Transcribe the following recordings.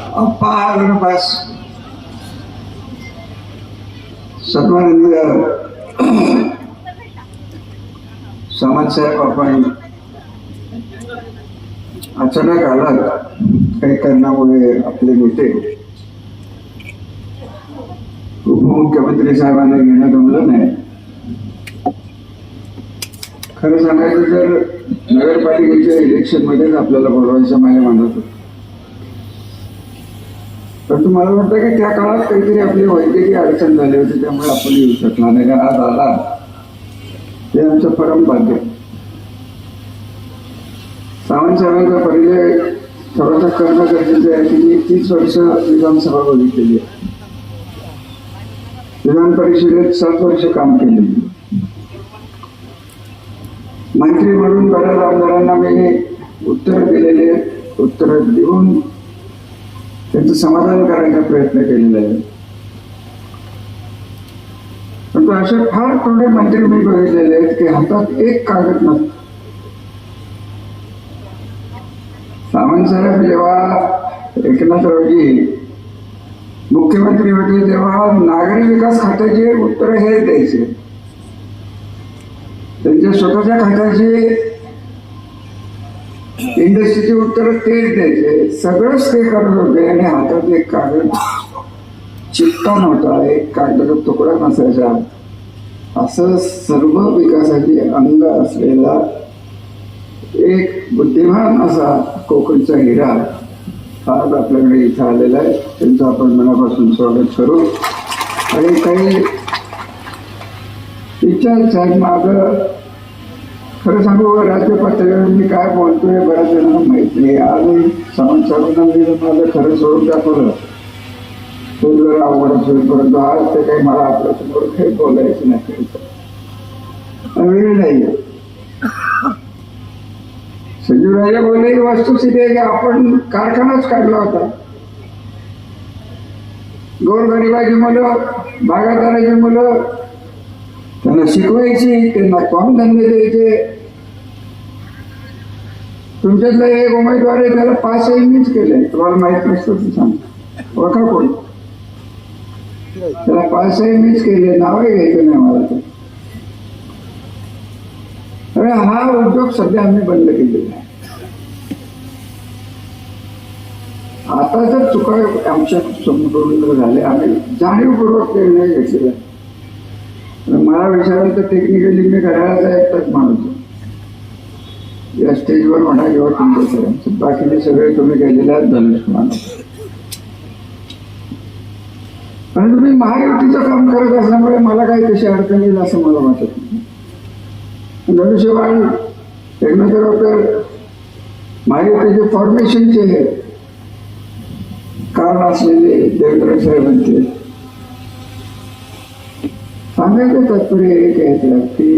अपार सन्माननीय सामंतसाहेब, आपण अचानक आलात. काही कारणामुळे आपले नेते उपमुख्यमंत्री साहेबांना घेणं जमलं नाही. खरं सांगायचं तर नगरपालिकेच्या इलेक्शन मध्येच आपल्याला बोलवायचं माझ्या मनात होतं. परंतु मला वाटतं की त्या काळात काहीतरी आपली वैद्यकीय अडचण झाली होती, त्यामुळे आपण येऊ शकला नाही. आज आला ते आमचं परम भाग्य. सावंत साहेबांचा परिचय थोडासा करणं गरजेचं आहे की मी 30 वर्ष विधानसभा बघितलेली आहे. विधान परिषदेत 7 वर्ष काम केले. मंत्री म्हणून बऱ्याच आमदारांना मी उत्तर दिलेले, उत्तर देऊन त्यांचं समाधान करायचा प्रयत्न केलेला आहे. परंतु असे फार थोडे मंत्री मी बघितलेले आहेत की हातात एक कागद नसतो. सावंत साहेब जेव्हा एकनाथरावजी मुख्यमंत्री होते तेव्हा नागरी विकास खात्याचे उत्तर हेच द्यायचे. त्यांच्या स्वतःच्या खात्याचे इंडस्ट्रीचे उत्तर तेच द्यायचे. सगळंच ते करत होते आणि हातात एक कागद चित्ता नव्हता, एक कागदाचा तुकडा नसायचा. असं सर्व विकासाची अंग असलेला एक बुद्धिमान असा कोकणचा हिरा आज आपल्याकडे इथं आलेला आहे. त्यांचं आपण मनापासून स्वागत करू. आणि काही विचार माझं खरं सांगू, राज्य पातळीवर मी काय बोलतोय बऱ्याच जणांना माहित नाही. आजही सावंत साहेबांना माझं खरं स्वरूप दाखवलं तो जरा अवघडच होईल. परंतु आज ते काही मला आपल्यासमोर काही बोलायचं नाही, वेळ नाही. संजीवराजे बोलले ही वस्तुस्थिती आहे की आपण कारखानाच काढला होता. गोरगरिबाची मुलं, बागायतदाराची मुलं त्यांना शिकवायची, त्यांना काम धंदे द्यायचे. तुमच्यातला एक उमेदवार आहे त्याला 5 मीच केले. तुम्हाला माहित नसतं ते सांग ओळखा कोण त्याला 5 मीच केले. नावही घ्यायचं नाही मला तर. अरे हा उद्योग सध्या आम्ही बंद केलेला आहे. आता जर चुका आमच्या समोर झाले, आम्ही जाणीवपूर्वक निर्णय घेतलेला. मला विचाराल तर टेक्निकली मी घड्याळाचा एकटाच माणूस या स्टेजवर म्हणा किंवा तुमच्या सगळ्यांचं. बाकीचे सगळे तुम्ही गेलेले आहेत धनुष्य माणूस. आणि तुम्ही महायुतीचं काम करत असल्यामुळे मला काही तशी अडचण येईल असं मला वाटत नाही. धनुष्यबाण एकनाथरावकर महायुतीचे फॉर्मेशनचे कारण असलेले देवेंद्र साहेबांचे सांगायचं तात्पर्य एक आहे की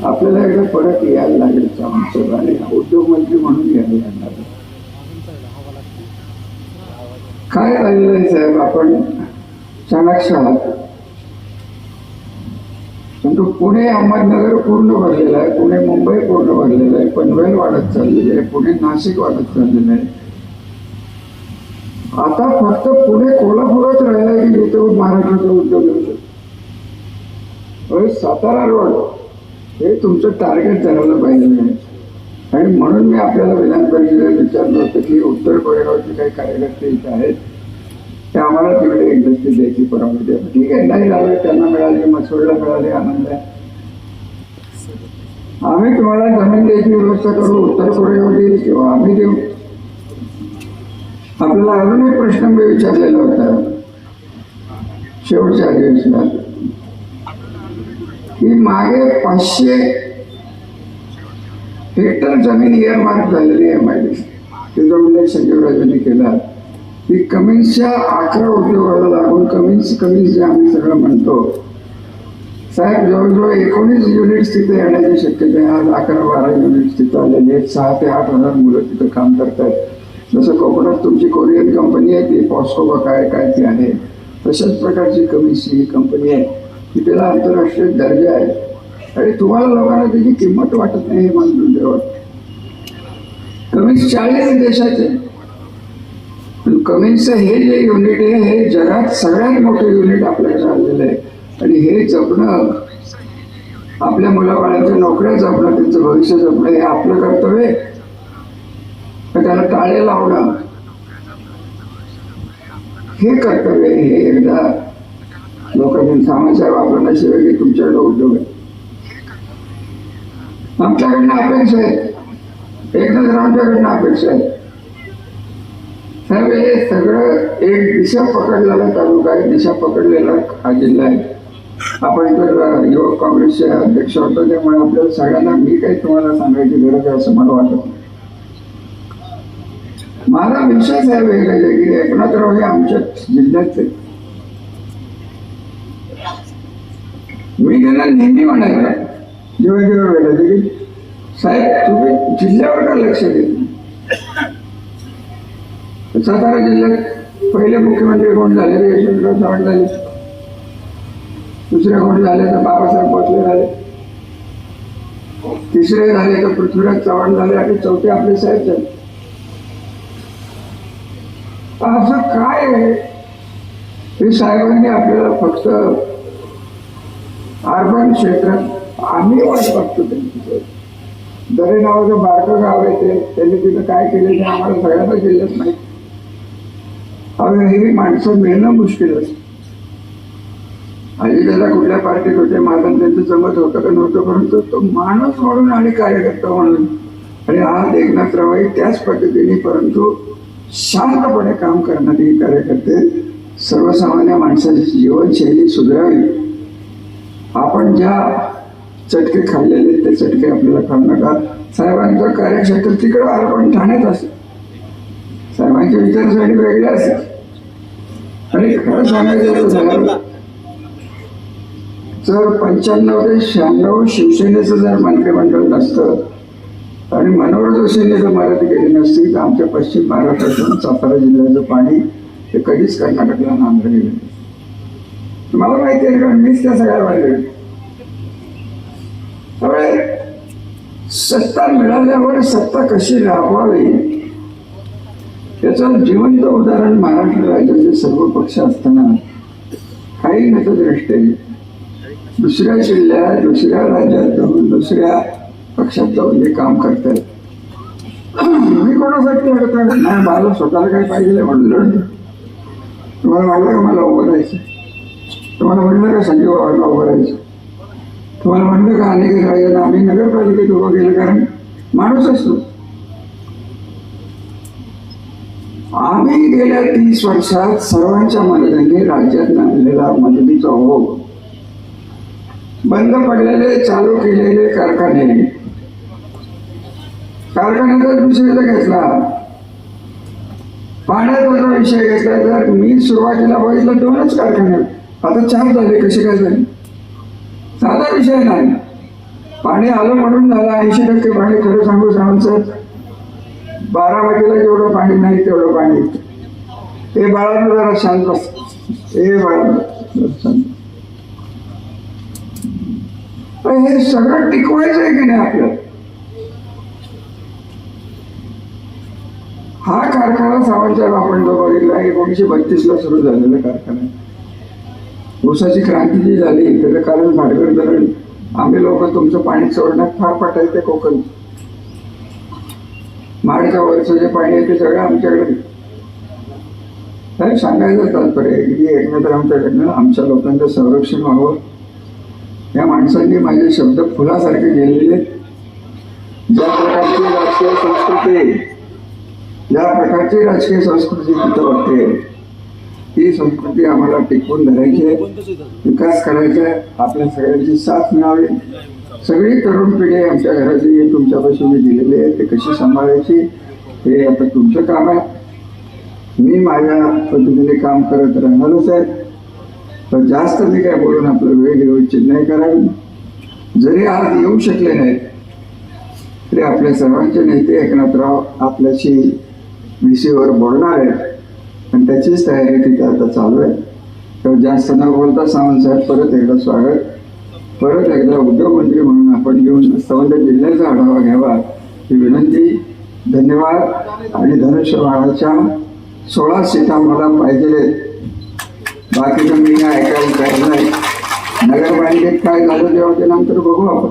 आपल्याला एकदा परत यायला लागेल सावंत साहेबांनी उद्योगमंत्री म्हणून यायला लागणार. काय झालेलं आहे साहेब, आपण चाणाक्ष आहात. परंतु पुणे अहमदनगर पूर्ण भरलेलं आहे, पुणे मुंबई पूर्ण भरलेलं आहे, पनवेल वाढत चाललेलं आहे, पुणे नाशिक वाढत चाललेलं आहे. आता फक्त पुणे कोल्हापूरच राहिला की जिथे महाराष्ट्राचा उद्योग येऊ शकतो. सातारा रोड हे तुमचं टार्गेट धरायला पाहिजे नाही. आणि म्हणून मी आपल्याला विधान परिषदेत विचारलं होतं की उत्तर कोरेगावचे काही कार्यकर्ते इथे आहेत, ते आम्हाला तिकडे इंडस्ट्री द्यायची परवानगी द्या. ठीक आहे, नाही झालं, त्यांना मिळाली, मसूरला मिळाली, आनंद आहे. आम्ही तुम्हाला जमीन द्यायची व्यवस्था करू, उत्तर कोरेगाव देईल किंवा आम्ही देऊ. आपल्याला अजून एक प्रश्न मी विचारलेला होता शेवटच्या अधिवेशनात की मागे 500 हेक्टर जमीन इयरमार्क झालेली आहे MIDC. त्याचा उल्लेख संजीवराजांनी केला की कमिन्सच्या 11 उद्योगाला लागून कमिन्स जे आम्ही सगळं म्हणतो साहेब, जवळजवळ 19 युनिट्स तिथे येण्याची शक्यता आहे. आज 11-12 युनिट्स तिथं आलेली आहेत. 6,000 ते 8,000 मुलं तिथं काम करतात. जसं कोकणात तुमची कोरियन कंपनी आहे ती पॉस्को काय ती आहे, तशाच प्रकारची कमिन्सची ही कंपनी आहे की त्याला आंतरराष्ट्रीय दर्जा आहे. आणि तुम्हाला लोकांना त्याची किंमत वाटत नाही हे मला दुर्दैव वाटतं. कमिन्स 40 देशाचे. पण कमिन्सचं हे जे युनिट आहे हे जगात सगळ्यात मोठं युनिट आपल्याकडे आलेलं आहे. आणि हे जपणं, आपल्या मुलाबाळांच्या नोकऱ्या जपणं, त्यांचं भविष्य जपणं हे आपलं कर्तव्य आहे. तर त्याला टाळे लावणं हे कर्तव्य आहे. हे एकदा लोकांनी सामाचार वापरण्याशिवाय की तुमच्याकडे उद्योग आहे. आमच्याकडनं अपेक्षा आहे, एकदा तर आमच्याकडनं अपेक्षा आहे. साहेब हे सगळं एक दिशा पकडलेला तालुका आहे, दिशा पकडलेला हा जिल्हा आहे. आपण तर युवक काँग्रेसचे अध्यक्ष होतो, त्यामुळे आपल्याला सगळ्यांना मी काही तुम्हाला सांगायची गरज आहे असं मला वाटत नाही. माझा विषय साहेब एक आहे की एकनाथराव हे आमच्या जिल्ह्याचे. मी त्यांना नेहमी म्हणायला जेव्हा जेव्हा भेटायचं की साहेब तुम्ही जिल्ह्यावर का लक्ष देत. सातारा जिल्ह्यात पहिले मुख्यमंत्री कोण झाले तर यशवंतराव चव्हाण झाले, दुसरे कोण झाले तर बाबासाहेब भोसले झाले, तिसरे झाले तर पृथ्वीराज चव्हाण झाले आणि चौथे आपले साहेब झाले. असं काय आहे हे साहेबांनी आपल्याला फक्त अर्बन क्षेत्रात आम्ही वाट बघतो. त्यांची दरे नावाचं बारकं गाव आहे ते, त्यांनी तिथं काय केलं ते आम्हाला सगळ्यांना जिल्ह्यात माहिती. ही माणसं मिळणं मुश्किल असतं. आधी त्याला कुठल्या पार्टीत होते, माझं त्यांचं जमत होतं का नव्हतं, परंतु तो माणूस म्हणून आणि कार्यकर्ता म्हणून आणि आज एकनाथराव त्याच पद्धतीने परंतु शांतपणे काम करणारे कार्यकर्ते, सर्वसामान्य माणसाची जीवनशैली सुधारावी. आपण ज्या चटके खाल्लेले ते चटके आपल्याला खाऊ नका. साहेबांचं कार्यक्षेत्र तिकडं आलं पण ठाण्यात असेल, साहेबांच्या विचारसरणी वेगळ्या असेल. आणि खरं सांगायचं झालं जर 95 ते 96 शिवसेनेचं जर मंत्रिमंडळ नसतं आणि मनोहर जोशींनी जर मदत केली नसती तर आमच्या पश्चिम महाराष्ट्रातून सातारा जिल्ह्याचं पाणी ते कधीच कर्नाटकला नांदलं गेलं. मला माहिती आहे कारण मीच त्या सगळ्या वाढले. त्यामुळे सत्ता मिळाल्यावर सत्ता कशी राबवावी याचं जिवंत उदाहरण महाराष्ट्र राज्याचे सर्व पक्ष असताना काही मतदृष्टी दुसऱ्या जिल्ह्यात, दुसऱ्या राज्यात जाऊन, दुसऱ्या पक्षात जाऊन हे काम करतात. मी कोणासाठी लढतो नाही, मला स्वतःला काय पाहिजे म्हणून लढतो. तुम्हाला वाटलं का मला उभं राहायचं? तुम्हाला म्हटलं का संजय बाबांना उभं राहायचं? तुम्हाला म्हटलं का अनेक राजांना आम्ही नगरपालिकेत उभं केलं कारण माणूस असतो. आम्ही गेल्या 30 वर्षात सर्वांच्या मदतीने राज्यात आणलेला मदतीचा ओघ, बंद पडलेले चालू केलेले कारखान्याचा विषय घेतला, पाण्याचा जो विषय घेतला तर मी सुरुवातीला बघितलं 2च कारखाने, आता 4 झाले. कसे काय झाले? साधा विषय नाही. पाणी आलं म्हणून झालं. 80% पाणी खरं सांगू सांगायचं बारामतीला जेवढं पाणी नाही तेवढं पाणी. हे बाळांना जरा शांत बस, हे बाळांना शांत. हे सगळं टिकवायचं आहे की नाही आपल्याला? हा कारखाना सावंतसाहेब आपण जो बघितला 1932ला सुरू झालेला कारखाना. ऊसाची क्रांती जी झाली त्याचं कारण भाटघर धरण. आम्ही लोक तुमचं पाणी सोडण्यात फार पटायचं कोकण. माडच्या वरचं जे पाणी आहे ते सगळं आमच्याकडे. साहेब सांगायचं तात्पर्य की एकनाथरावांच्याकडनं आमच्या लोकांचं संरक्षण व्हावं. या माणसांनी माझे शब्द फुलासारखे गेलेले. ज्या प्रकारची राजकीय संस्कृती, ज्या प्रकारची राजकीय संस्कृती तिथं वाटते ही संस्कृती आम्हाला टिकवून धरायची आहे, विकास करायचा आहे. आपल्या सगळ्यांची साथ मिळावी. सगळी तरुण पिढी आमच्या घराची तुमच्यापाशी मी दिलेली आहे, ते कशी सांभाळायची हे आता तुमचं काम आहे. मी माझ्या पद्धतीने काम करत राहणारच आहे. तर जास्त मी काय बोलून आपलं वेळ घेऊ इच्छित नाही. कारण जरी आज येऊ शकले नाहीत तरी आपल्या सर्वांचे नेते एकनाथराव आपल्याशी विषयावर बोलणार आहेत आणि त्याचीच तयारी तिथे आता चालू आहे. तर जास्त न बोलता सावंतसाहेब परत एकदा स्वागत. परत एकदा उद्योगमंत्री म्हणून आपण येऊन संबंधित जिल्ह्याचा आढावा घ्यावा ही विनंती धन्यवाद. आणि धनुष्यबाणाच्या 16 सीटा मला पाहिजे, बाकीचं मी ऐकायला तयार नाही. नगरपालिकेत काय झालं तेव्हा ते नंतर बघू आपण.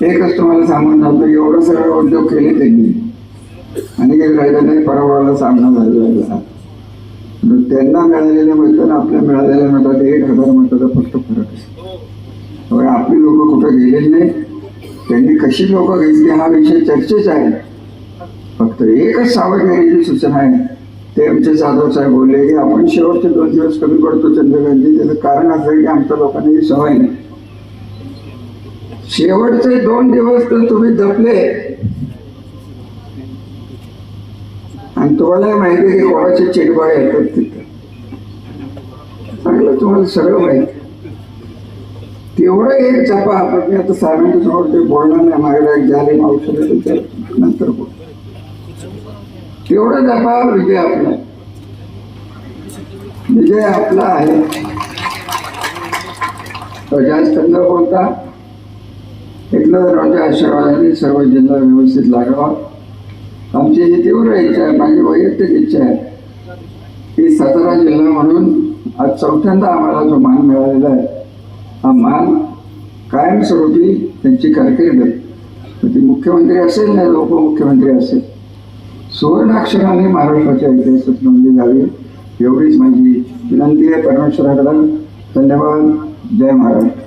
एकच तुम्हाला सांगून जातो, एवढं सगळं उद्योग केले त्यांनी आणि काही राहिलं नाही. पराभवाला सामना झालेला. त्यांना मिळालेले मतं आपल्या मिळालेल्या मतात 1000 मताचा फक्त फरक असतो. त्यामुळे आपली लोक कुठं गेलेली नाही. त्यांनी कशी लोक घेतली हा विषय चर्चेचा आहे. फक्त एकच सावधगिरीची सूचना आहे, ते आमचे जाधव साहेब बोलले की आपण शेवटचे 2 दिवस कमी पडतो चंद्रकांतजी. त्याचं कारण असं आहे की आमच्या लोकांना ही सवय नाही. शेवटचे 2 दिवस तर तुम्ही जपले आणि तुम्हाला माहिती आहे की कोणाचे चिडबाळे येतात तिथं. चांगलं तुम्हाला सगळं माहिती. तेवढं एक जपा. आपण मी आता साहेबांच्या समोर ते बोलणार नाही, माझ्याकडे एक झाले औषध नंतर बोल. तेवढं जपा. विजय आपला, विजय आपला आहे. तो जास्त न बोलता एकनाथरावच्या आशीर्वादाने सर्व जिल्हा व्यवस्थित लागावा. आमची ही तीव्र इच्छा आहे, माझी वैयक्तिक इच्छा आहे की सातारा जिल्हा म्हणून आज 4थ्यांदा आम्हाला जो मान मिळालेला आहे, हा मान कायमस्वरूपी त्यांची कारकीर्द, ती मुख्यमंत्री असेल नाही उपमुख्यमंत्री असेल, सुवर्णाक्षराने महाराष्ट्राच्या इतिहासात नोंदली जावी, एवढीच माझी विनंती आहे परमेश्वराकडे. धन्यवाद. जय महाराष्ट्र.